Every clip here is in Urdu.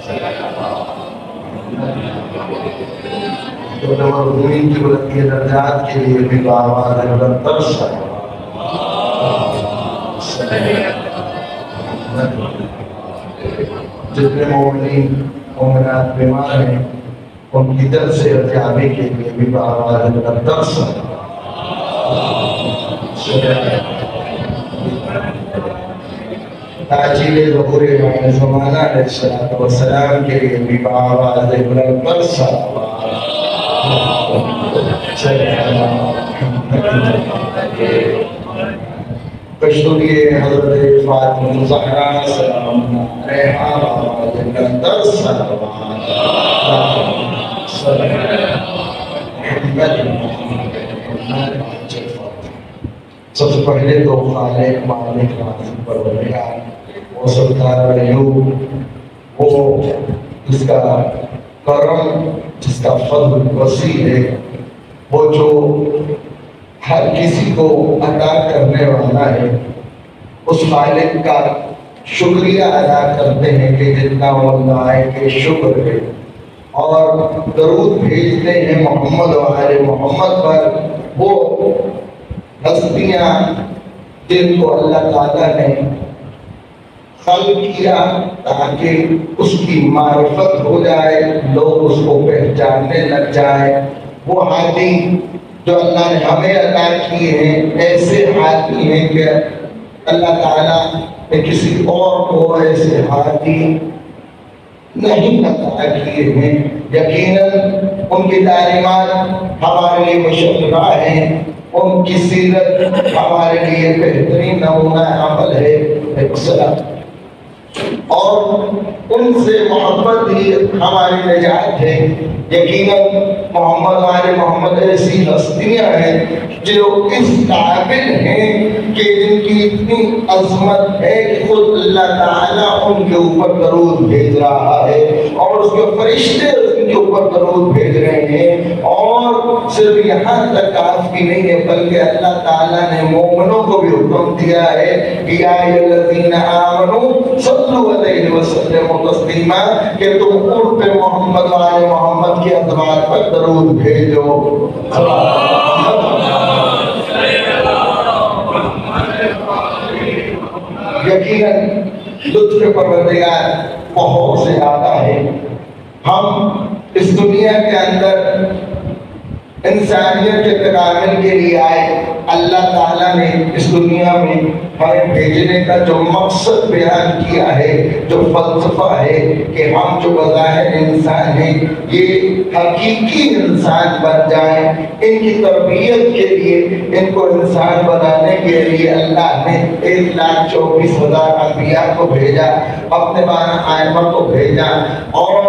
تو مرحومین کی بلندی درجات کے لیے بھی آواز بلند تر جتنے مومنین مومنات بیمار ہیں ان کی درد سے ارجابی کے لیے بھی آواز بلند تر تاجیل ظہور امام زمانہ علیہ السلام کے لیے بھی آواز بلند تر کشتوری حضرت فاطمہ زہرا سلام ریحان آواز بلند تر سب سے پہلے تو خالق مالک رازق پروردگار وہ سرکار ایوب وہ جس کا کرم جس کا فضل وسیع ہے وہ جو ہر کسی کو عطا کرنے والا ہے اس خالق کا شکریہ ادا کرتے ہیں کہ جتنا اللہ کے شکر ہے اور درود بھیجتے ہیں محمد و آل محمد پر وہ ہستیاں جن کو اللہ تعالیٰ نے خلق کیا تاکہ اس کی معرفت ہو جائے لوگ اس کو پہچاننے لگ جائے وہ ہادی جو اللہ نے ہمیں عطا کیے ہیں ایسے ہادی ہیں کہ اللہ تعالیٰ نے کسی اور کو ایسے ہادی نہیں عطا کیے ہیں یقیناً ان کی تعلیمات ہمارے لیے مشرفہ ہیں ان کی سیرت ہمارے لیے بہترین نمونہ عمل ہے اور ان سے محبت ہی ہماری نجات ہے یقیناً محمد آل محمد ایسی ہستیاں ہیں جو اس قابل ہیں کہ جن کی اتنی عظمت ہے کہ خود اللہ تعالیٰ ان کے اوپر درود بھیج رہا ہے اور اس کے فرشتے ان کے اوپر درود بھیج رہے ہیں اور صرف یہاں تک کافی نہیں ہے بلکہ اللہ تعالیٰ نے مومنوں کو بھی حکم دیا ہے یا الذین آمنوا صلوا علیہ وسلم تسلیما کہ تم ان پہ محمد و آل محمد کی ازواج پر درود بھیجو یقیناً لطف پروردگار بہت سے زیادہ ہے ہم اس دنیا کے اندر انسانیت کے تکامل کے لیے آئے اللہ تعالیٰ نے اس دنیا میں ہمیں بھیجنے کا جو مقصد بیان کیا ہے جو فلسفہ ہے کہ ہم جو بظاہر انسان ہیں یہ حقیقی انسان بن جائیں ان کی تربیت کے لیے ان کو انسان بنانے کے لیے اللہ نے 1,24,000 انبیاء کو بھیجا اپنے 12 ائمہ کو بھیجا اور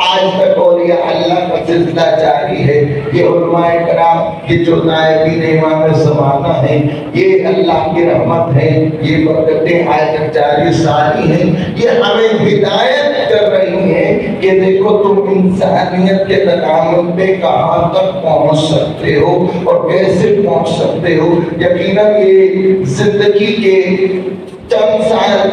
آج تک اولیاء اللہ کا سلسلہ جاری ہے یہ علماء کرام یہ جو نائبین امام زمانہ ہیں یہ اللہ کی رحمت ہے یہ برکتیں آج تک جاری ساری ہیں یہ ہمیں ہدایت کر رہی ہیں کہ دیکھو تم انسانیت کے تکامل پہ کہاں تک پہنچ سکتے ہو اور کیسے پہنچ سکتے ہو یقیناً یہ زندگی کے چند سال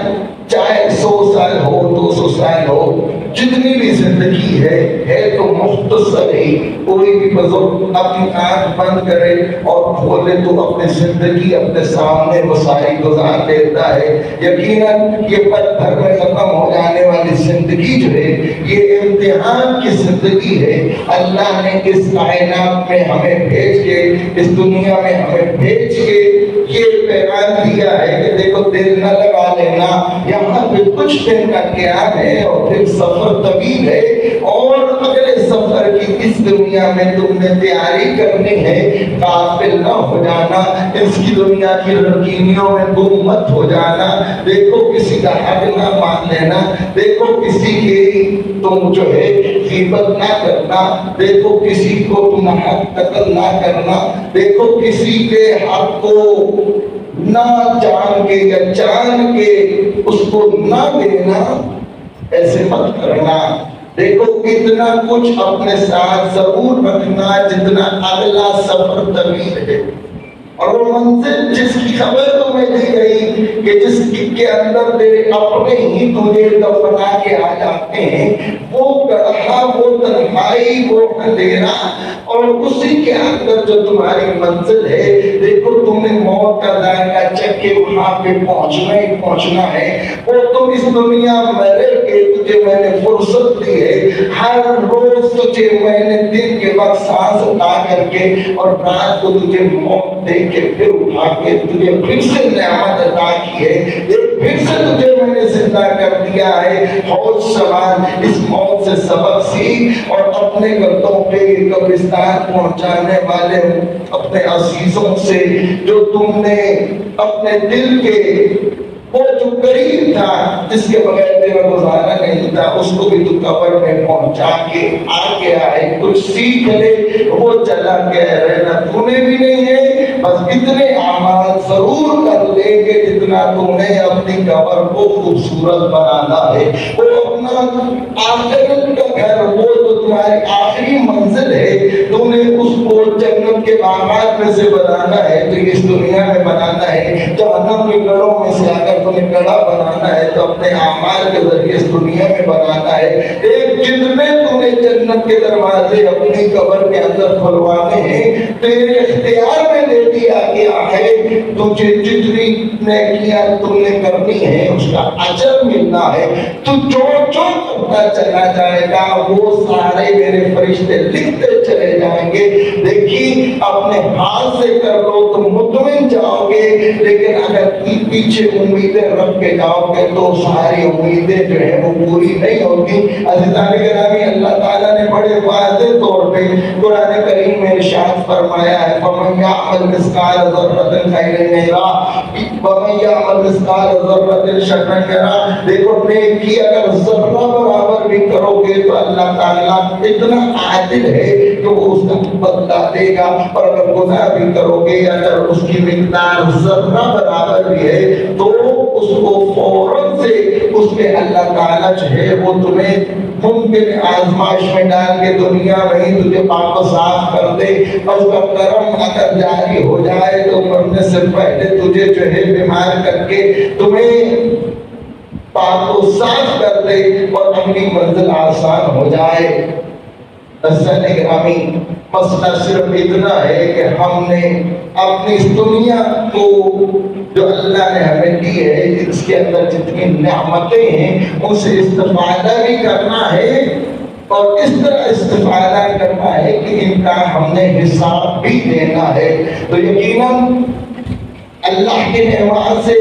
چاہے 100 سال ہو 200 سال ہو جتنی بھی زندگی ہے تو مختصر ہی کوئی بھی بزرگ اپنی آنکھ بند کرے اور کھولے تو اپنی زندگی اپنے سامنے وسائی گزار دیتا ہے یقیناً یہ پتھر میں ختم ہو جانے والی زندگی جو ہے یہ امتحان کی زندگی ہے اللہ نے اس کائنات میں ہمیں بھیج کے اس دنیا میں ہمیں بھیج کے یہ پیغام دیا ہے کہ دیکھو دل نہ لگا لینا یہاں پہ کچھ دن کا قیام ہے اور پھر سفر طویل ہے اور اگلے سفر کی اس دنیا میں تم نے تیاری کرنی ہے غافل نہ ہو جانا اس کی دنیا کی رنگینیوں میں گم مت ہو جانا دیکھو کسی کا حق نہ مان لینا دیکھو کسی کی تم جو ہے غیبت نہ کرنا دیکھو کسی کو تم حق قتل نہ کرنا دیکھو کسی کے حق کو نہ جان کے یا جان کے اس کو نہ دینا ایسے مت کرنا دیکھو اتنا کچھ اپنے ساتھ ضرور رکھنا جتنا اگلا سفر طویل ہے اور وہ منزل جس کی خبر تمہیں دی گئی کہ جس کے اندر تیرے اپنے ہی تجھے دفنا کے آ جاتے ہیں، وہ گڑھا، وہ تنہائی، وہ اندھیرا، اور اسی کے اندر جو تمہاری منزل ہے، دیکھو تم نے موت کا ذائقہ چکھ کے وہاں پہ پہنچنا ہی پہنچنا ہے۔ اور تم اس دنیا میں رہ کے تجھے میں نے فرصت دی ہے، ہر روز تجھے میں نے دن کے وقت سانس اٹھا کر کے اور رات کو تجھے موت دے کے پھر اٹھا کے تجھے پھر سے نعمت عطا کی ہے، پھر سے تجھے میں نے زندہ کر دیا ہے۔ ہوش سوار، اس موت سے سبق سیکھ اور اپنے گردوں پہ قبرستان پہنچانے والے اپنے عزیزوں سے جو تم نے اپنے دل کے وہ جو قریب تھا جس کے بغیر تیرا گزارا نہیں تھا، اس کو بھی تو قبر میں پہنچا کے آ گیا ہے، کچھ سیکھ لے، وہ چلا گیا رہنا تمہیں بھی نہیں ہے۔ بس اتنے اعمال ضرور کر لے کہ جتنا تم نے اپنی قبر کو خوبصورت بنانا ہے، وہ اپنا آخرت کا گھر، وہ جو تمہاری آخری منزل ہے، تم نے اس کو جنت کے باغات میں سے بنانا ہے تو اس دنیا میں بنانا ہے، جہنم کے گڑھوں میں سے اگر تمہیں گڑھا بنانا ہے تو اپنے اعمال کے ذریعے اس دنیا میں بنانا ہے۔ ایک جتنے تم نے جنت کے دروازے اپنی قبر کے اندر کھلوانے ہیں، تیرے اختیار میں دے دیا گیا ہے، تجھے جتنی نیکیاں تم نے کرنی ہے اس کا اجر ملنا ہے، تو جو کرتا چلا جائے گا وہ سارے میرے فرشتے لکھتے چلے جائیں گے۔ دیکھیے اپنے ہاتھ سے کر لو تو مطمئن جاؤ گے، لیکن اگر پیچھے امیدیں رکھ کے جاؤ گے تو ساری امیدیں جو ہیں وہ پوری نہیں ہوگی۔ عزیزان گرامی، اللہ تعالیٰ نے بڑے واضح طور پہ قرآن کریم میں ارشاد فرمایا ہے، فَمَن يَعْمَلْ مِثْقَالَ ذَرَّةٍ خَيْرًا يَرَهُ وَمَن يَعْمَلْ مِثْقَالَ ذَرَّةٍ شَرًّا يَرَهُ۔ دیکھو نیکی اگر ذرہ برابر بھی کرو گے تو اللہ تعالیٰ اتنا عادل ہے کہ وہ اس کا بدلہ دے گا، اور اگر گناہ بھی کرو گے اگر اس کی مقدار ذرہ برابر بھی ہے تو اس کو فوراً سے اس میں اللہ تعالیٰ جو ہے وہ تمہیں ممکن آزمائش میں ڈال کے دنیا میں ہی تجھے پاک و صاف کر دے، اور اس کا کرم اگر جاری ہو جائے تو مرنے سے پہلے تجھے جو ہے بیمار کر کے تمہیں پاک و صاف کر دے اور اپنی منزل آسان ہو جائے۔ عزیزان گرامی، مسئلہ صرف اتنا ہے کہ ہم نے اپنی اس دنیا کو جو اللہ نے ہمیں دی ہے، اس کے اندر جتنی نعمتیں ہیں ان سے استفادہ بھی کرنا ہے، اور اس طرح استفادہ کرنا ہے کہ ان کا ہم نے حساب بھی دینا ہے۔ تو یقیناً اللہ کے نعمت سے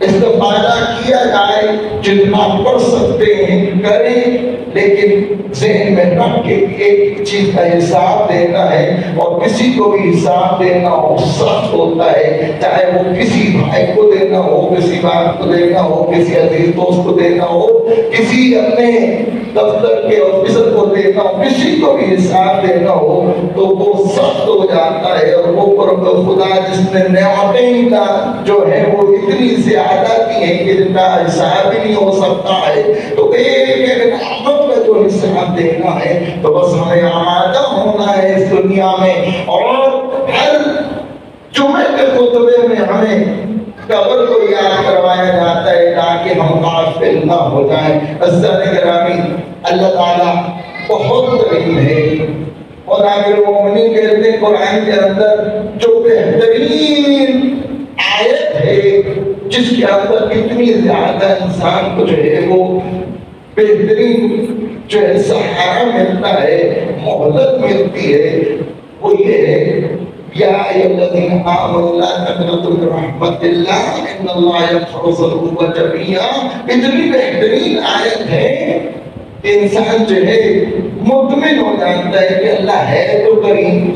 استفادہ کیا جائے، جتنا پڑھ سکتے ہیں کریں، لیکن ذہن میں رکھ کے ایک چیز کا حساب دینا ہے، اور کسی کو بھی حساب دینا ہو سخت ہوتا ہے، چاہے وہ کسی بھائی کو دینا ہو، کسی باپ کو دینا ہو، کسی عزیز دوست کو دینا ہو، کسی اپنے دفتر کے آفیسر کو دینا ہو، کسی کو بھی حساب دینا ہو تو وہ سخت ہو جاتا ہے۔ اور وہ خدا جس نے نعمتیں کا جو ہے وہ اتنی زیادہ کی ہیں کہ جن کا حساب ہی نہیں ہو سکتا ہے، تو ایک نعمت کا جو حساب دینا ہے تو بس ہمیں آمادہ ہونا ہے اس دنیا میں، اور ہر جمعے کے خطبے میں ہمیں قبر کو یاد کروایا جاتا ہے تاکہ ہم غافل نہ ہو جائیں۔ عزیزان گرامی، اللہ تعالیٰ بہت کریم ہے، اور آخر مومنین کہتے ہیں قرآن کے اندر جو بہترین آیت ہے جس کے اندر اتنی زیادہ انسان کو جو ہے وہ بہترین جو ہے سہارا ملتا ہے، مہلت ملتی ہے، وہ یہ ہے یا ایھا الذین آمنوا لا تقنطوا من رحمت اللہ ان اللہ یغفر الذنوب جميعا۔ اتنی بہترین آیت ہے، انسان جو ہے مطمئن ہو جاتا ہے کہ اللہ ہے تو کریم،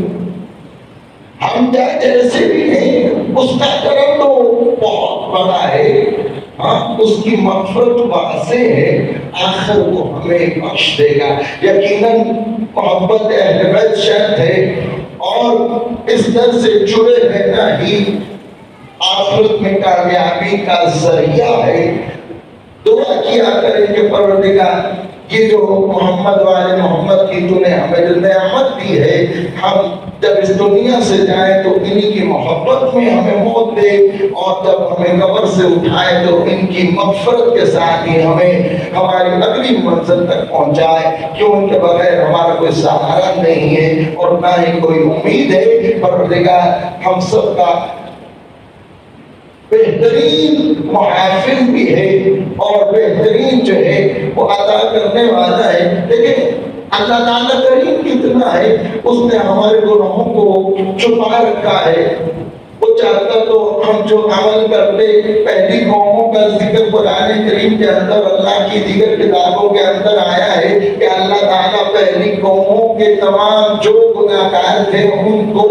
ہم جیسے بھی ہیں اس کا کرم تو بہت بڑا ہے، ہاں اس کی مغفرت واسع ہے، آخر وہ ہمیں بخش دے گا۔ یقیناً محبت اہل بیت شرط ہے، اور اس در سے جڑے رہنا ہی آخرت میں کامیابی کا ذریعہ ہے۔ دعا کیا کریں کہ پروردگار یہ جو محمد والے محمد کی تو نے ہمیں جو نعمت دی ہے، ہم جب اس دنیا سے جائیں تو انہی کی محبت میں ہمیں موت دے، اور جب ہمیں قبر سے اٹھائے تو ان کی مغفرت کے ساتھ ہی ہمیں ہماری اگلی منزل تک پہنچائے، کیوں ان کے بغیر ہمارا کوئی سہارا نہیں ہے اور نہ ہی کوئی امید ہے۔ پروردگار ہم سب کا بہترین محافظ بھی ہے اور بہترین جو ہے وہ عطا کرنے والا ہے، لیکن اللہ تعالیٰ کریم کتنا ہے، اس نے ہمارے گناہوں کو چھپا رکھا ہے۔ وہ چاہتا تو ہم جو عمل کرتے، پہلی قوموں کا ذکر قرآن کریم کے اندر اللہ کی دیگر کتابوں کے اندر آیا ہے کہ اللہ تعالیٰ پہلی قوموں کے تمام جو گناہ گار تھے ان کو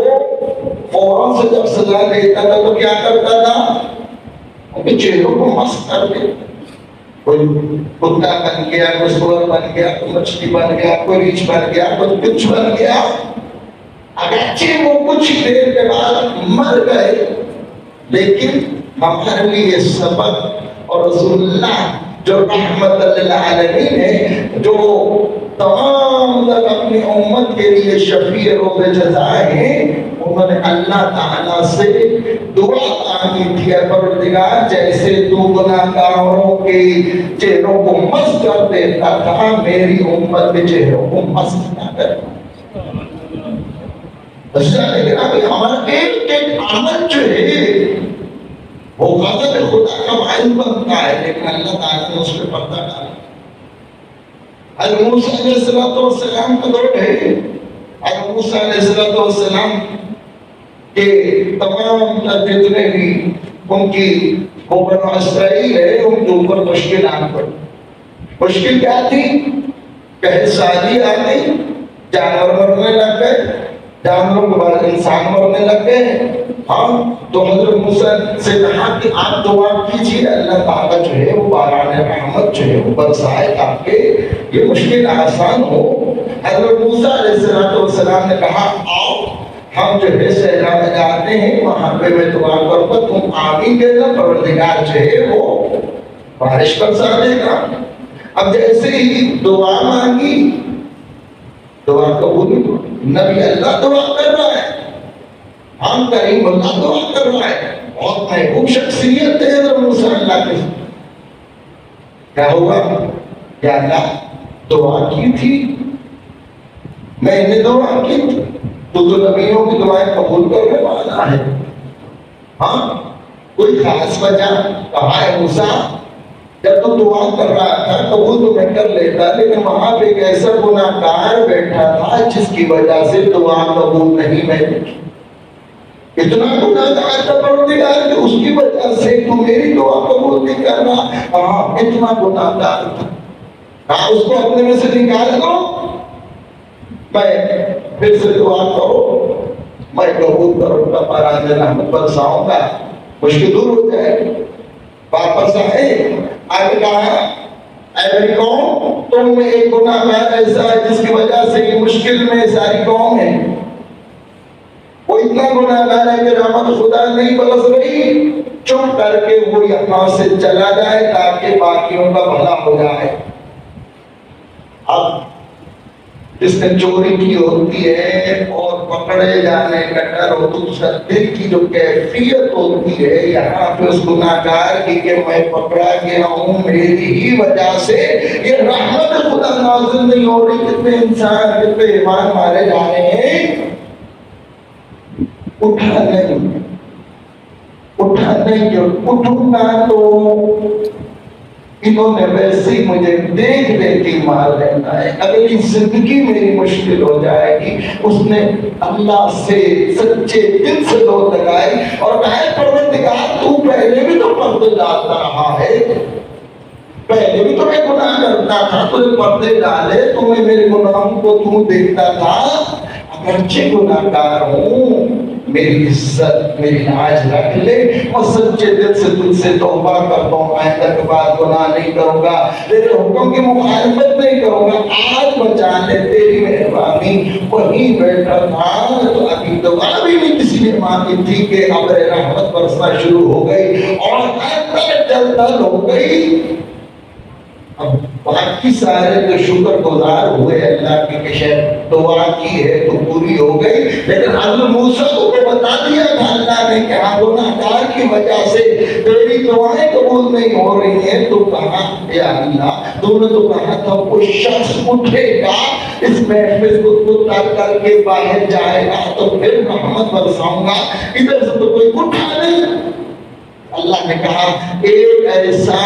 فوراً سے جب سزا دیتا تھا تو کیا کرتا تھا؟ اپنے چہروں کو مست کر دیتا، کوئی کتا بن گیا، کوئی سور بن گیا، کوئی مچھلی بن گیا، کوئی ریچھ بن گیا، کوئی کچھ بن گیا، اگرچہ وہ کچھ دیر کے بعد مر گئے، لیکن ہمارے لیے سبق، اور رسول اللہ جو رحمت للعالمین ہے، جو تمام تک اپنی امت کے لیے شفیع روز جزائے ہیں، انہوں نے اللہ تعالیٰ سے دعا مانگی تھی، پروردگار جیسے تو گناہگاروں کے چہروں کو مست کر دیتا تھا، میری امت کے چہروں کو مست نہ کر۔ لیکن ابھی ہمارا ایک ایک عمل جو ہے وہ غضب خدا کا باعث بنتا ہے، لیکن اللہ تعالیٰ نے اس پہ پردہ ڈالا۔ حضرت موسیٰ علیہ السلام کا دور ہے، حضرت موسیٰ علیہ السلام کہ تمام جتنے بھی ان کی بنو اسرائیل ہے ان کے اوپر مشکلات پڑی۔ مشکل کیا تھی؟ کہ سالی آ گئی، جانور مرنے لگ گئے، جانوروں کے بعد انسان مرنے لگ گئے۔ ہم تو حضرت موسیٰ سے کہا کہ آپ دعا کیجیے اللہ تعالیٰ جو ہے وہ باران رحمت جو ہے وہ برسائے تاکہ یہ مشکل آسان ہو۔ حضرت موسیٰ علیہ السلام نے کہا آؤ ہم جو ہے صحرا میں جاتے ہیں، وہاں پہ میں دعا کروں گا، تم آمین کہنا، پروردگار جو ہے وہ بارش برسا دے گا۔ اب جیسے ہی دعا مانگی، دعا قبول ہوئی، نبی اللہ دعا کر رہا ہے، ہم کریم اللہ دعا کر رہا ہے، بہت محبوب شخصیت ہے حضرت موسیٰ اللہ کے۔ کیا ہوا؟ یا اللہ دعا کی تھی، میں نے دعا کی تھی، تو نبیوں کی دعائیں قبول کرنے والا ہے۔ ہاں کوئی خاص وجہ؟ کہا ہے موسیٰ جب تو دعا کر رہا تھا قبول تو میں کر لیتا، لیکن وہاں پہ ایک ایسا گناہ گار بیٹھا تھا جس کی وجہ سے دعا قبول نہیں میں نے کی۔ اتنا گناہ گار تھا پروردگار کہ اس کی وجہ سے تو میری دعا قبول نہیں کر رہا۔ ہاں اتنا گناہ گار تھا، کہا اس کو اپنے میں سے نکال دو، میں پھر سے دعا کرو، میں قبول کروں گا، باران رحمت برساؤں گا، مشکل دور ہو جائے۔ واپس آئے، آگے کہا اے میری قوم تم میں ایک گناہ گار ایسا ہے جس کی وجہ سے یہ مشکل میں ساری قوم ہے، وہ اتنا گناہ گار ہے کہ رحمت خدا نہیں برس رہی، چپ کر کے وہ یہاں سے چلا جائے تاکہ باقیوں کا بھلا ہو جائے۔ اب جس نے چوری کی ہوتی ہے اور پکڑے جانے کا ڈر ہو تو اس کا دل کی جو کیفیت ہوتی ہے یہاں پہ اس گناہ گار کی کہ میں پکڑا گیا ہوں، میری ہی وجہ سے یہ رحمت خدا نازل نہیں ہو رہی، کتنے انسان کتنے ایمان مارے جا رہے ہیں، اٹھوں گا تو انہوں نے ویسے ہی مجھے دیکھ دیکھ کے مار لینا ہے، اگلی زندگی میری مشکل ہو جائے گی۔ اس نے اللہ سے سچے دل سے دو لگائی اور کہا پروردگار تو پہلے بھی تو پردے ڈالتا رہا ہے، پہلے بھی تو میں گناہ کرتا تھا، تو پردے ڈالے، تمہیں میرے گناہوں کو تو دیکھتا تھا، اگرچہ گناہ گار ہوں میری عزت میری لاج رکھ لے، اور سچے دل سے تجھ سے توبہ کرتا ہوں، آئندہ کے بعد گناہ نہیں کروں گا، تیرے حکم کی مخالفت نہیں کروں گا، آج بچا لے تیری مہربانی۔ وہیں بیٹھا تھا تو ابھی دعا بھی نہیں کسی نے مانگی تھی کہ ابر رحمت برسنا شروع ہو گئی اور اندر جلدل ہو گئی۔ اب باقی سارے جو شکر گزار ہوئے اللہ کی کہ شاید دعا کی ہے تو پوری ہو گئی، لیکن حضرت موسیٰ کو بتا دیا تھا اللہ نے کہ ہاں گناہگار کی وجہ سے تیری دعائیں قبول نہیں ہو رہی ہیں، تو کہا یا اللہ تو نے تو کہا تھا کوئی شخص اٹھے گا اس محفل کو ترک کر کے باہر جائے گا تو پھر رحمت برساؤں گا، ادھر سے تو کوئی اٹھا نہیں۔ اللہ نے کہا ایک ایسا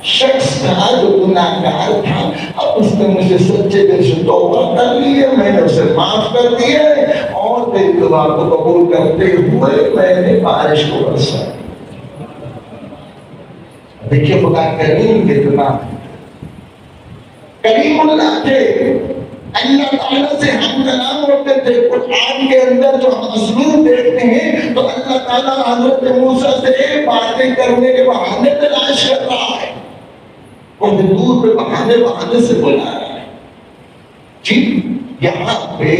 شخص تھا جو گناہگار تھا، اب اس نے مجھے سچے دل سے توبہ کر لی ہے، میں نے اسے معاف کر دیا ہے، اور تیری دعا کو قبول کرتے ہوئے میں نے بارش کو برسا۔ دیکھیے خدا کریم کتنا کریم اللہ تھے، اللہ تعالیٰ سے ہم کلام ہوتے تھے۔ قرآن کے اندر جو ہم اسلوب دیکھتے ہیں تو اللہ تعالیٰ حضرت موسیٰ سے باتیں کرنے کے بہانے تلاش کر رہا ہے، اور حدود پہ بہانے سے بلا رہا ہے۔ جی یہاں پہ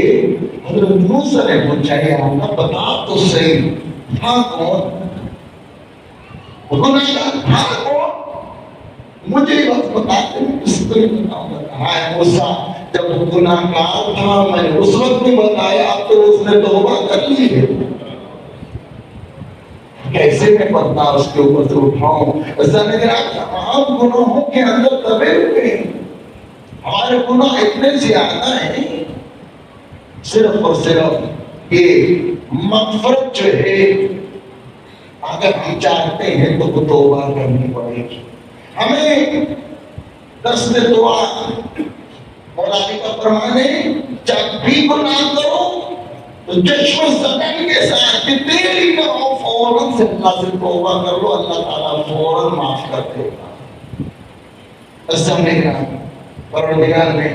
حضرت موسیٰ نے پوچھا یا اللہ بتا تو صحیح تھا کون؟ گناہگار تھا کون؟ مجھے بس بتاتے ہیں اس طرح بتاؤں گا۔ کہا ہے موسیٰ جب گناہگار تھا میں نے اس وقت بھی بتایا تو اس نے توبہ کر لی ہے، کیسے میں پردہ اس کے اوپر سے اٹھاؤں؟ ایسا نہیں رہا تمام گناہوں کے اندر دبے ہوئے ہیں، ہمارے گناہ اتنے زیادہ ہیں، صرف اور صرف یہ مغفرت جو ہے اگر ہم چاہتے ہیں تو توبہ کرنی پڑے گی ہمیں۔ دست دعا مولانا کا فرمان ہے جب بھی گناہ کرو تو چشم زدن کے ساتھ کہ تیری نہ ہو فوراً سے اللہ سے توبہ کر لو، اللہ تعالیٰ فوراً معاف کر دے گا۔ پروردگار نے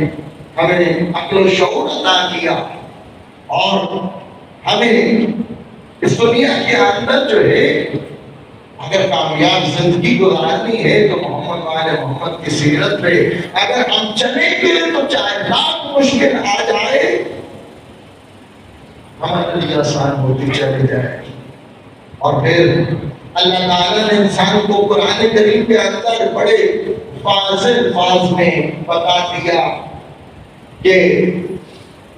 ہمیں عقل و شعور عطا کیا اور ہمیں اس دنیا کے اندر جو ہے اگر کامیاب زندگی گزارنی ہے تو محمد وآل محمد کی سیرت پہ اگر ہم چلیں گے تو چاہے لاکھ مشکل آ جائے ہمارے لیے آسان ہوتی چلی جائے۔ اور پھر اللہ تعالیٰ نے انسان کو قرآن کریم کے اندر بڑے واضح الفاظ میں بتا دیا کہ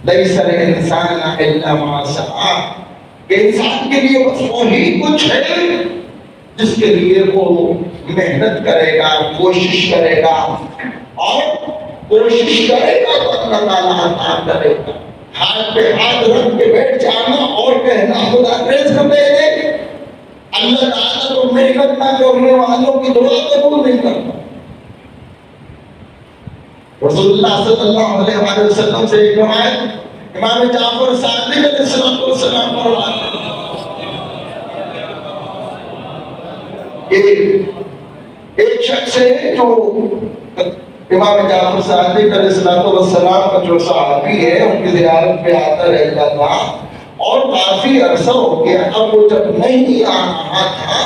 لیس الانسان الا ما سعی، کہ انسان کے لیے بس وہی کچھ ہے جس کے لیے وہ محنت کرے گا، کوشش کرے گا، اور کوشش کرے گا تو اللہ تعالیٰ عطا کرے گا۔ ہاتھ پہ ہاتھ رکھ کے بیٹھ جانا اور کہنا خدا رزق دے دے، اللہ تعالیٰ تو محنت نہ کرنے والوں کی دعا قبول نہیں کرتا۔ رسول اللہ صلی اللہ علیہ وآلہ وسلم سے ایک روایت امام جعفر صادق علیہ السلام فرماتے ہیں ایک شخص ہے جو امام جعفر صادق علیہ السلام کا جو صحابی ہے ان کی زیارت پہ آتا رہتا تھا، اور کافی عرصہ ہو گیا اب وہ جب نہیں آ رہا تھا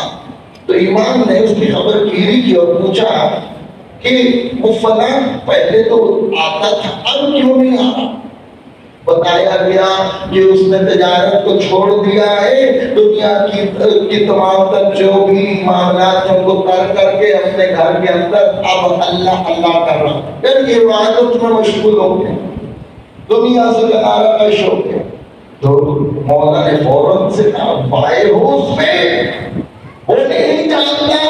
تو امام نے اس کی خبر گیری کی اور پوچھا کہ وہ فلاں پہلے تو آتا تھا اب کیوں نہیں آ رہا؟ بتایا گیا کہ اس نے تجارت کو چھوڑ دیا ہے، دنیا کی تمام تر جو بھی معاملات ہیں کو ترک کر کے اپنے گھر کے اندر اب اللہ اللہ کر رہا ہے، پھر یہ عبادت میں مشغول ہو گئے، دنیا سے کنارہ کش ہو گئے۔ تو مولا نے فوراً سے کہا بھائی ہو اس پہ، وہ نہیں جانتا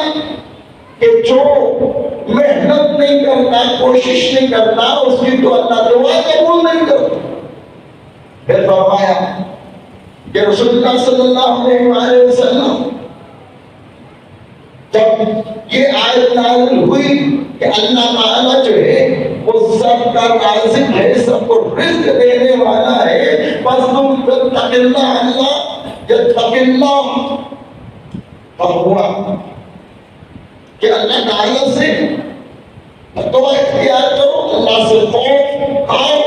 کہ جو محنت نہیں کرتا، کوشش نہیں کرتا، اس کی تو اللہ دعا قبول نہیں کرتا۔ پھر فرمایا کہ رسول اللہ صلی اللہ علیہ وآلہ وسلم جب یہ آیت نازل ہوئی کہ اللہ تعالیٰ جو ہے وہ سب کا رازق ہے، سب کو رزق دینے والا ہے، بس تم تق اللہ اللہ یتق اللہ، اور ہوا کہ اللہ تعالیٰ سے توبہ اختیار کرو، اللہ سے خوف کھاؤ،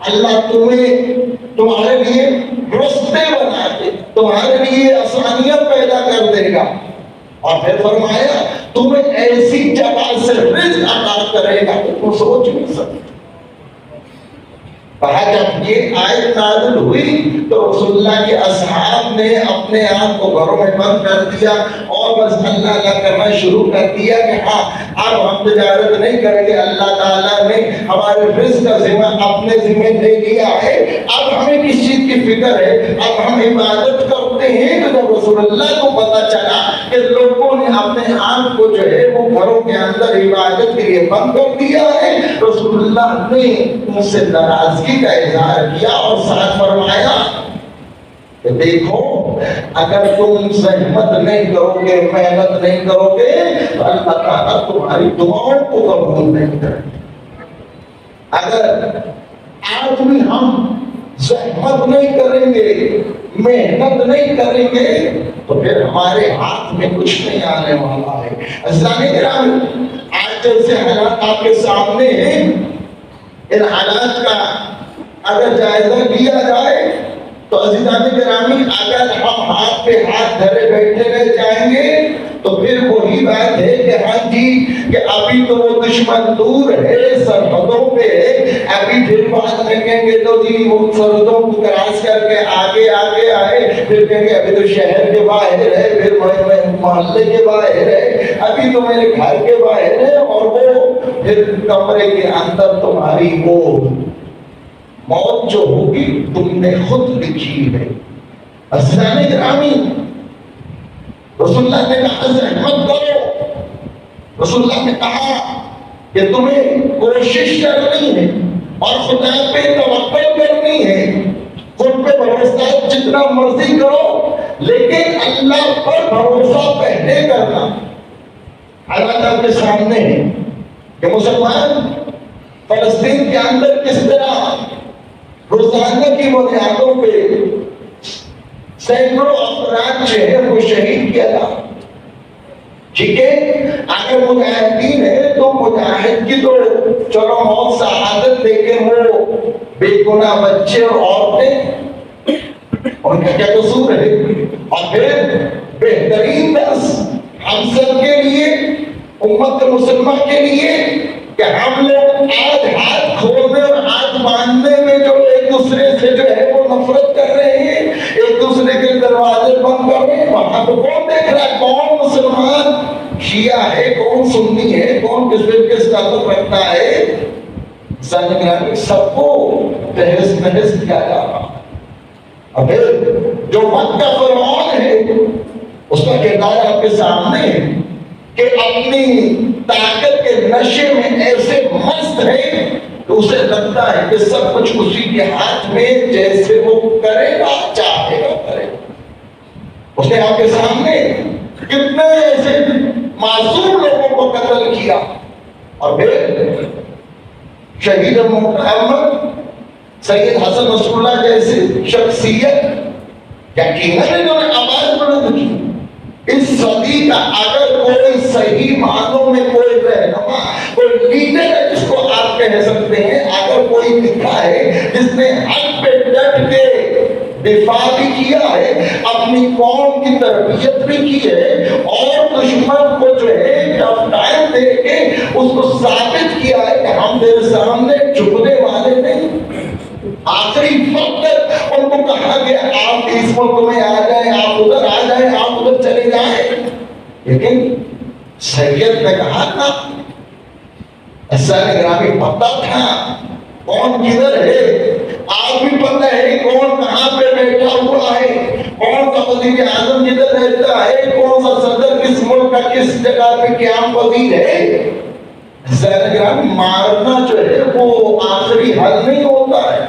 اللہ تمہیں تمہارے لیے راستے بنا کے تمہارے لیے آسانیاں پیدا کر دے گا، اور پھر فرمایا تمہیں ایسی جگہ سے رزق عطا کرے گا کہ تم سوچ نہیں سکتے۔ کہا جب یہ آیت نازل ہوئی تو رسول اللہ کے اصحاب نے اپنے آپ کو گھروں میں بند کر دیا اور بس اللہ اللہ کرنا شروع کر دیا کہ ہاں اب ہم تجارت نہیں کریں گے، اللہ تعالیٰ نے ہمارے رزق کا ذمہ اپنے ذمہ لے لیا ہے، اب ہمیں کس چیز کی فکر ہے، اب ہم عبادت کرتے ہیں۔ تو جب رسول اللہ کو پتا چلا کہ لوگوں نے اپنے آپ کو جو ہے وہ گھروں کے اندر عبادت کے لیے بند کر دیا ہے، رسول اللہ نے ان سے ناراضگی کا اظہار کیا اور ساتھ فرمایا کہ دیکھو اگر تم زحمت نہیں کرو گے، محنت نہیں کرو گے تو اللہ تعالیٰ تمہاری دعاؤں کو قبول نہیں کرے گا۔ اگر آج بھی ہم زحمت نہیں کریں گے، محنت نہیں کریں گے تو پھر ہمارے ہاتھ میں کچھ نہیں آنے والا ہے۔ عزیزان گرامی، آج جیسے حالات آپ کے سامنے ہیں، ان حالات کا اگر جائزہ لیا جائے تو عزیزان گرامی اگر ہم ہاتھ پہ ہاتھ دھرے بیٹھے رہ جائیں گے تو پھر وہی بات ہے کہ ہاں جی کہ ابھی تو وہ دشمن دور ہے، سرحدوں پہ ہے، ابھی پھر بعد میں کہیں گے تو جی وہ سرحدوں کو کراس کر کے آگے آگے آئے، پھر کہیں گے ابھی تو شہر کے باہر ہے، پھر محلے کے باہر ہے، ابھی تو میرے گھر کے باہر ہے، اور وہ پھر کمرے کے اندر تمہاری وہ موت جو ہوگی تم نے خود لکھی ہے۔ عزیزان گرامی، رسول اللہ نے کہا زحمت کرو، رسول اللہ نے کہا کہ تمہیں کوشش کرنی ہے اور خدا پہ توکل کرنی ہے، خود پہ بھروسہ جتنا مرضی کرو لیکن اللہ پر بھروسہ پہلے کرنا۔ حالات آپ کے سامنے ہے کہ مسلمان فلسطین کے اندر کس طرح روزانہ کی بنیادوں پہ سینکڑوں افراد جو ہے وہ شہید کیا تھا۔ ٹھیک ہے، اگر مجاہدین ہے تو مجاہد کی تو چلو موت شہادت، لیکن وہ بے گناہ بچے اور عورتیں ان کا کیا قصور ہے؟ اور پھر بہترین درس ہم سب کے لیے، امت مسلمہ کے لیے، کہ ہم لوگ آج ہاتھ کھولنے اور ہاتھ باندھنے میں جو ایک دوسرے سے جو ہے وہ نفرت کر رہے ہیں، ایک دوسرے کے دروازے بند کر رہے ہیں، وہاں پہ کون دیکھ رہا ہے؟ کون مسلمان شیعہ ہے، کون سنی ہے، کون کس دن کس تعلق رکھتا ہے؟ سب کو تہس نہس کیا جا رہا۔ اور پھر جو وقت کا فرعون ہے اس کا کردار آپ کے سامنے ہے کہ اپنی طاقت کے نشے میں ایسے مست ہے کہ اسے لگتا ہے کہ سب کچھ اسی کے ہاتھ میں، جیسے وہ کرے گا چاہے گا کرے گا۔ اس نے آپ کے سامنے کتنے ایسے معصوم لوگوں کو قتل کیا، اور پھر شہید محمد سید حسن نصر اللہ جیسے شخصیت یقیناً انہوں نے آواز بلند کی۔ اس صدی کا اگر کوئی صحیح معنوں میں کوئی رہنما، کوئی لیڈر ہے جس کو آپ کہہ سکتے ہیں، اگر کوئی دکھا ہے جس نے حق پہ ڈٹ کے دفاع بھی کیا ہے، اپنی قوم کی تربیت بھی کی ہے، اور دشمن کو جو ہے ٹف ٹائم دے کے اس کو ثابت کیا ہے کہ ہم تیرے سامنے جھکنے والے نہیں۔ آخری وقت ان کو کہا گیا آپ اس ملک میں آ جائیں، آپ ادھر آ جائیں، آپ ادھر چلے جائیں، لیکن سید نے کہا تھا، ایسا گرامی پتہ تھا کون کدھر ہے، آج بھی پتہ ہے کون کہاں پہ بیٹھا ہوا ہے، کون سا وزیر اعظم کدھر رہتا ہے، کون سا صدر کس ملک کا کس جگہ پہ قیام پذیر ہے۔ مارنا جو ہے وہ آخری حل نہیں ہوتا ہے،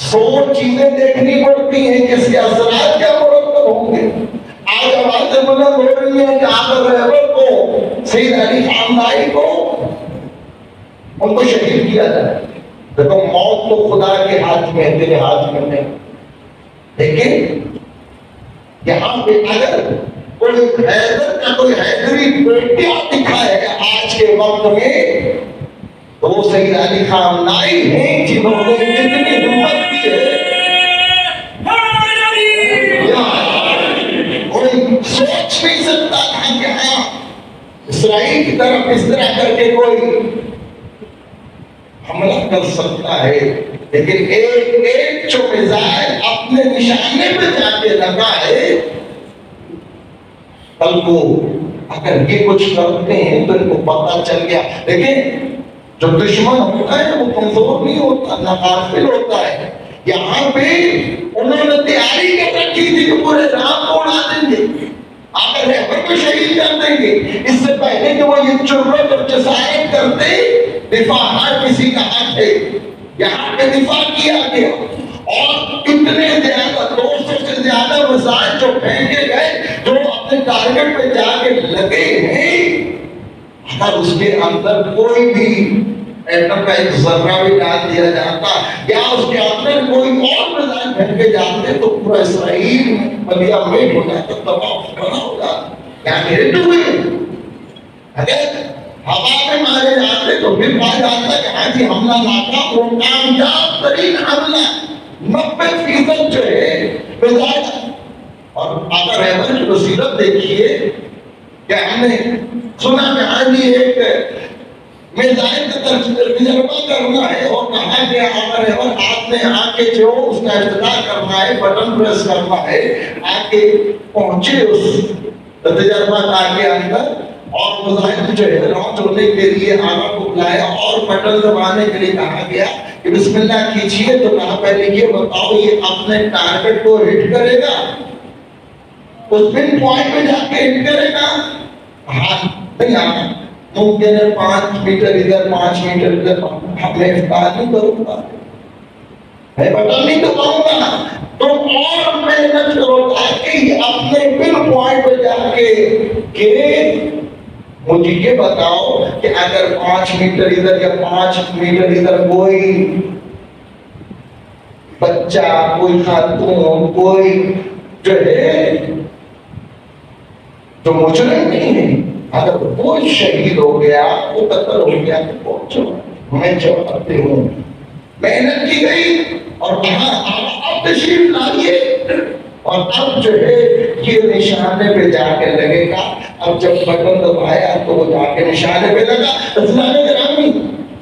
سو چیزیں دیکھنی پڑتی ہیں، کس کے اثرات کیا مرتب ہوں گے۔ آج آوازیں بلند ہو رہی ہیں کہ عامر رہبر کو، سید علی خامنائی کو، ان کو شہید کیا جائے۔ دیکھو موت تو خدا کے ہاتھ میں ہے، تیرے ہاتھ میں نہیں، لیکن یہاں پہ اگر کوئی حیدر کا کوئی حیدری بیٹا دکھا ہے آج کے وقت میں تو وہ سید علی خامنائی ہیں، جنہوں نے اتنی ہمت کی ہے، کوئی سوچ نہیں سکتا تھا کہ ہاں اسرائیل کی طرف اس طرح کر کے کوئی حملہ کر سکتا ہے۔ لیکن ایک جو میزائل اپنے نشانے پہ جا کے لگا ہے، کل کو اگر یہ کچھ کرتے ہیں تو ان کو پتہ چل گیا. دیکھیں جو دشمن ہوتا ہے وہ کمزور نہیں ہوتا، ناقابل ہوتا ہے. یہاں پہ انہوں نے تیاری کر رکھی تھی کہ پورے رات کو اڑا دیں گے، آگر رہبر کو شہید کر دیں گے. اس سے پہلے کہ وہ یہ جرأت اور جسارت کرتے، دفاع ہر کسی کا حق ہے. یہاں پہ دفاع کیا گیا اور اتنے زیادہ 200 سے زیادہ وسائل جو پھینکے گئے، جو اپنے ٹارگٹ پہ جا کے لگے ہیں، اگر اس کے اندر کوئی بھی ایٹم کا ایک ذرہ بھی ڈال دیا جاتا یا اس کے اندر کوئی اور میزائل پھینکے جاتے تو پورا اسرائیل بلیا میٹ ہو جاتا، تباہ ہو جاتا. کیا میرے تو ہوئے اگر ہوا میں مارے جاتے تو پھر پایا جاتا کہ ہاں جی حملہ ناکام، وہ کامیاب ترین حملہ 90% جو ہے میزائل. اور آقا رحمت کی بصیرت دیکھیے کہ ہم نے سنا کہ ہاں جی ایک میزائل کا تجربہ کرنا ہے اور کہا کہ آقا رحمت آپ نے آ کے جو اس کا افتتاح کرنا ہے، بٹن پریس کرنا ہے، آ کے پہنچے اس تجربہ کار کے اندر اور مظاہر جو ہے لانچ ہونے کے لیے آقا کو بلایا اور بٹن دبانے کے لیے کہا گیا کہ بسم اللہ کیجئے. تو کہا پہلے یہ بتاؤ یہ اپنے ٹارگٹ کو ہٹ کرے گا، اس پن پوائنٹ پہ جا کے ہٹ کرے گا؟ ہاں نہیں آقا، ممکن ہے 5 میٹر ادھر 5 میٹر ادھر، میں افتتاح نہیں کروں گا، میں بٹن نہیں دباؤں گا. تو اور محنت کرو تاکہ یہ اپنے پن پوائنٹ پہ جا کے کہ مجھے یہ بتاؤ کہ اگر 5 میٹر ادھر یا 5 میٹر ادھر کوئی بچہ، کوئی خاتون، کوئی جو ہے جو مجرم نہیں ہے، اگر وہ شہید ہو گیا، وہ قتل ہو گیا تو پہنچو میں جوابتے ہوں. محنت کی گئی اور کہا اب تشریف لائیے اور اب جو ہے یہ نشانے پہ جا کے لگے گا. اب جب بٹن دبایا تو وہ جا کے نشانے پہ لگا. اسلام گرامی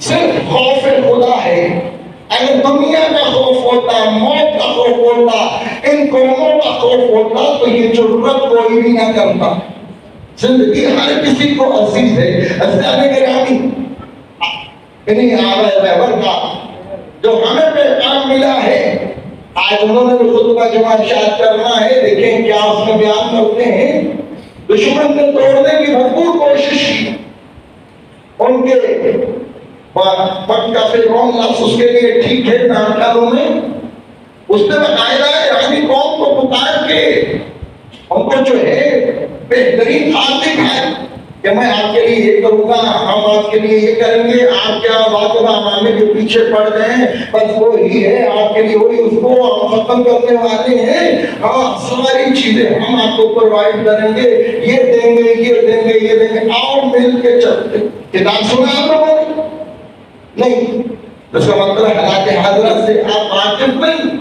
صرف خوف خدا ہے. اگر دنیا کا خوف ہوتا، موت کا خوف ہوتا، ان قوموں کا خوف ہوتا تو یہ جرأت کوئی بھی نہ کرتا. زندگی ہر کسی کو عزیز ہے. اسلام گرامی انہیں آغاز رہبر کا جو ہمیں پیغام ملا ہے، آج انہوں نے خطبہ جماعت ارشاد کرنا ہے. دیکھیں کیا اس میں بیان کرتے ہیں. دشمن نے توڑنے کی بھرپور کوشش کی. ان کے مکہ فرعون لفظ اس کے لیے ٹھیک ہے جانکاروں میں، اس نے باقاعدہ ایرانی قوم کو پکار کے ان کو جو ہے بہترین خواب دکھائے کہ میں آپ کے لیے یہ کروں گا، ہم آپ کے لیے یہ کریں گے، آپ کیا بات ماننے کے پیچھے پڑ گئے ہیں، بس وہی ہے آپ کے لیے، وہی اس کو ہم ختم کرنے والے ہیں. ہاں ساری چیزیں ہم آپ کو پرووائڈ کریں گے، یہ دیں گے، یہ دیں گے، یہ دیں گے، آؤ مل کے چلتے. کتاب سنا آپ لوگوں نے؟ نہیں. اس کا مطلب حالات حاضرہ سے آپ واقف نہیں.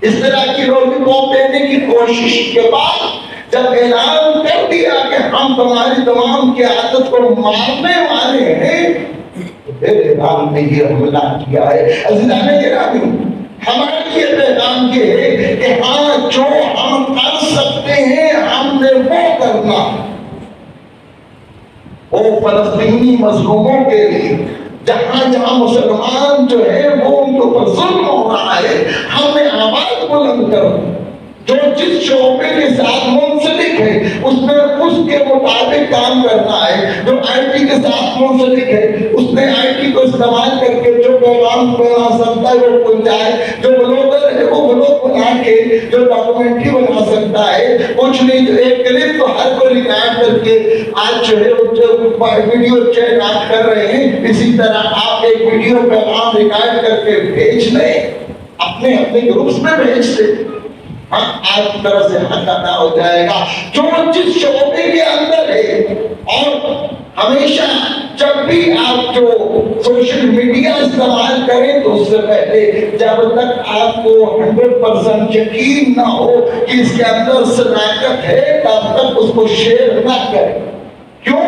اس طرح کی روٹی کو دینے کی کوشش کے بعد جب اعلان کر دیا کہ ہم تمہاری تمام قیادت کو مارنے والے ہیں، پھر اعلان نے یہ حملہ کیا ہے. عزیزان گرامی ہمارا یہ پیغام یہ ہے کہ ہاں جو ہم کر سکتے ہیں ہم نے وہ کرنا. وہ فلسطینی مظلوموں کے لیے جہاں جہاں مسلمان جو ہے وہ ان کو ظلم ہو رہا ہے، ہم نے آواز بلند کر جو جس شعبے کے ساتھ منسلک ہے اس میں اس کے مطابق کام کرنا ہے. جو آئی ٹی کے ساتھ منسلک ہے اس نے آئی ٹی کو استعمال کر کے جو پیغام بنا سکتا ہے وہ پہنچائے. جو بلوگر ہے وہ بلوگ بنا کے جو ڈاکومنٹری بنا سکتا ہے. کچھ نہیں تو ایک کلپ تو ہر کو ریکارڈ کر کے آج جو ہے ویڈیو چیٹ آپ کر رہے ہیں، اسی طرح آپ ایک ویڈیو پیغام ریکارڈ کر کے بھیج لیں، اپنے اپنے گروپس میں بھیج دیں. آپ کی طرف سے حق ادا ہو جائے گا. جو جس شعبے کے اندر ہے، اور ہمیشہ جب بھی آپ جو سوشل میڈیا استعمال کریں تو اس سے پہلے جب تک آپ کو 100% یقین نہ ہو کہ اس کے اندر صداقت ہے تب تک اس کو شیئر نہ کریں. کیوں؟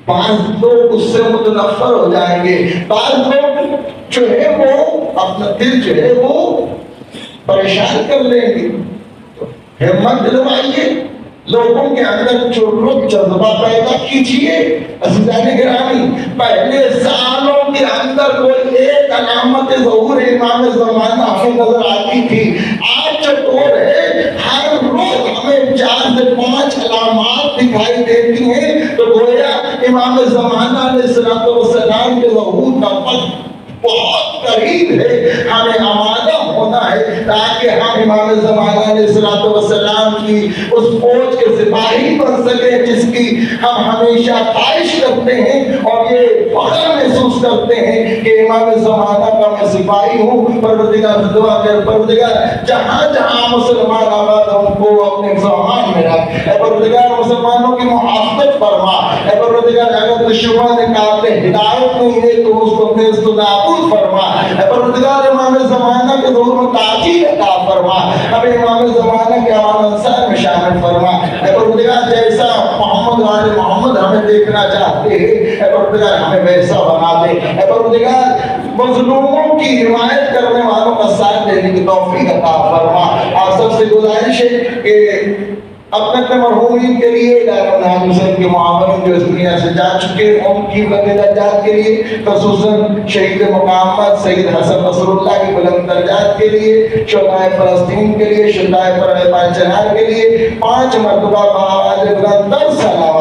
بعض لوگ اس سے متنفر ہو جائیں گے، بعض لوگ جو ہے وہ اپنا دل جو ہے وہ پریشان کر لیں گے. ہمت دلوائیے، لوگوں کے اندر جذبہ پیدا کیجیے. عزیزان گرامی، پہلے سالوں کے اندر کوئی ایک علامت ظہور امام زمانہ ہمیں نظر آتی تھی. آج جو دور ہے ہر روز ہمیں 4 سے 5 علامات دکھائی دیتی ہیں. تو گویا امام زمانہ علیہ السلام کے ظہور کا وقت بہت قریب ہے. ہمیں آمادہ ہونا ہے تاکہ ہم امام زمانہ علیہ السلام کی اس فوج کے سپاہی بن سکیں جس کی ہم ہمیشہ خواہش کرتے ہیں اور یہ فخر محسوس کرتے ہیں کہ امام زمانہ کا میں سپاہی ہوں. پروردگار سے دعا کر، پروردگار جہاں جہاں مسلمان آباد ان کو اپنے سامان میں رکھ. اے پروردگار مسلمانوں کی محافظت فرما. اے پروردگار اگر دشمن نے قابل ہدایت نہیں ہے تو اس کو نیست و نابود فرما. اے پروردگار امام زمانہ کے ظہور میں تاکید عطا فرما. ہمیں امام زمانہ کے امان انصار میں شامل فرما. اے پروردگار جیسا محمد والے محمد ہمیں دیکھنا چاہتے ہیں، اے پروردگار ہمیں ویسا بنا دے. اے پروردگار مظلوموں کی حمایت کرنے والوں کا ساتھ دینے کی توفیق عطا فرما. آپ سب سے گزارش ہے کہ اپنے مرحومین کے لیے دارالمنہاج حسین کے معاون جو اس دنیا سے جا چکے ان کی بلند درجات کے لیے، خصوصاً شہید مقامت سید حسن نصر اللہ کی بلند درجات کے لیے، شہدائے فلسطین کے لیے، شہدائے پر چنار کے لیے 5 مرتبہ بآواز بلند سلام